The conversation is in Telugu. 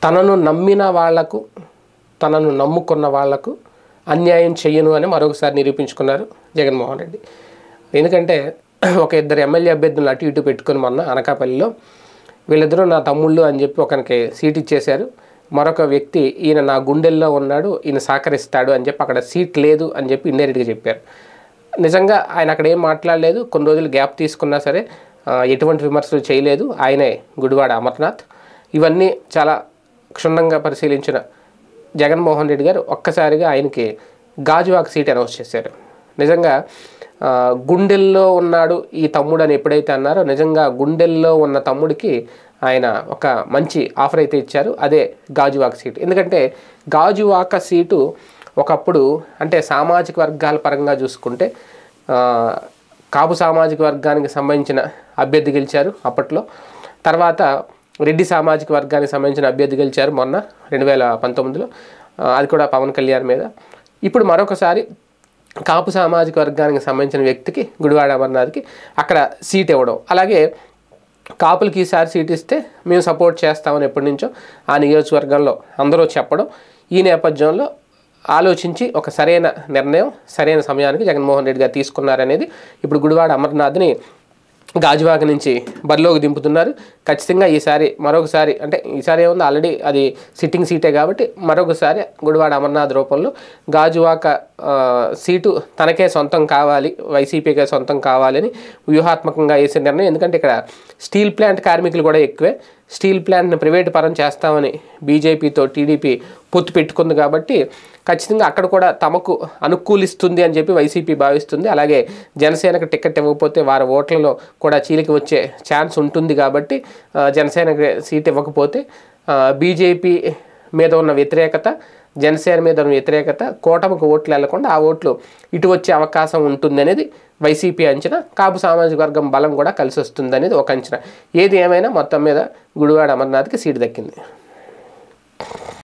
తనను నమ్మిన వాళ్లకు, తనను నమ్ముకున్న వాళ్లకు అన్యాయం చెయ్యను అని మరొకసారి నిరూపించుకున్నారు జగన్మోహన్ రెడ్డి. ఎందుకంటే ఒక ఇద్దరు ఎమ్మెల్యే అభ్యర్థులను అటు ఇటు పెట్టుకుని మొన్న అనకాపల్లిలో వీళ్ళిద్దరూ నా తమ్ముళ్ళు అని చెప్పి ఒకరికి సీట్ ఇచ్చేశారు. మరొక వ్యక్తి ఈయన నా గుండెల్లో ఉన్నాడు, ఈయన సహకరిస్తాడు అని చెప్పి అక్కడ సీట్ లేదు అని చెప్పి ఇండైరెక్ట్గా చెప్పారు. నిజంగా ఆయన అక్కడ ఏం మాట్లాడలేదు, కొన్ని రోజులు గ్యాప్ తీసుకున్నా సరే ఎటువంటి విమర్శలు చేయలేదు. ఆయనే గుడివాడ అమర్నాథ్. ఇవన్నీ చాలా క్షుణ్ణంగా పరిశీలించిన జగన్మోహన్ రెడ్డి గారు ఒక్కసారిగా ఆయనకి గాజువాక సీట్ అనౌన్స్ చేశారు. నిజంగా గుండెల్లో ఉన్నాడు ఈ తమ్ముడు అని ఎప్పుడైతే అన్నారో నిజంగా గుండెల్లో ఉన్న తమ్ముడికి ఆయన ఒక మంచి ఆఫర్ అయితే ఇచ్చారు. అదే గాజువాక సీటు. ఎందుకంటే గాజువాక సీటు ఒకప్పుడు అంటే సామాజిక వర్గాల పరంగా చూసుకుంటే కాపు సామాజిక వర్గానికి సంబంధించిన అభ్యర్థి గెలిచారు అప్పట్లో. తర్వాత రెడ్డి సామాజిక వర్గానికి సంబంధించిన అభ్యర్థి గెలిచారు మొన్న 2019లో, అది కూడా పవన్ కళ్యాణ్ మీద. ఇప్పుడు మరొకసారి కాపు సామాజిక వర్గానికి సంబంధించిన వ్యక్తికి గుడివాడ అమర్నాథ్కి అక్కడ సీట్ ఇవ్వడం, అలాగే కాపులకి ఈసారి సీట్ ఇస్తే మేము సపోర్ట్ చేస్తామని ఎప్పటి నుంచో ఆ నియోజకవర్గంలో అందరూ చెప్పడం, ఈ నేపథ్యంలో ఆలోచించి ఒక సరైన నిర్ణయం సరైన సమయానికి జగన్మోహన్ రెడ్డి గారు తీసుకున్నారనేది ఇప్పుడు గుడివాడ అమర్నాథ్ని గాజువాక నుంచి బరిలోకి దింపుతున్నారు. ఖచ్చితంగా ఈసారి మరొకసారి అంటే ఈసారి ఏముంది ఆల్రెడీ అది సిట్టింగ్ సీటే కాబట్టి మరొకసారి గుడివాడ అమర్నాథ్ రూపంలో గాజువాక సీటు తనకే సొంతం కావాలి, వైసీపీకే సొంతం కావాలని వ్యూహాత్మకంగా వేసే నిర్ణయం. ఎందుకంటే ఇక్కడ స్టీల్ ప్లాంట్ కార్మికులు కూడా ఎక్కువే. స్టీల్ ప్లాంట్ని ప్రైవేటు పరం చేస్తామని బీజేపీతో టీడీపీ పొత్తు పెట్టుకుంది కాబట్టి ఖచ్చితంగా అక్కడ కూడా తమకు అనుకూలిస్తుంది అని చెప్పి వైసీపీ భావిస్తుంది. అలాగే జనసేనకు టికెట్ ఇవ్వకపోతే వారి ఓట్లలో కూడా చీలికి వచ్చే ఛాన్స్ ఉంటుంది కాబట్టి జనసేనకు సీట్ ఇవ్వకపోతే బీజేపీ మీద ఉన్న వ్యతిరేకత, జనసేన మీద ఉన్న వ్యతిరేకత కూటమికి ఓట్లు వెళ్లకుండా ఆ ఓట్లు ఇటు వచ్చే అవకాశం ఉంటుంది అనేది వైసీపీ అంచనా. కాపు సామాజిక వర్గం బలం కూడా కలిసి వస్తుంది అనేది ఒక అంచనా. ఏది ఏమైనా మొత్తం మీద గుడివాడ అమర్నాథ్కి సీటు దక్కింది.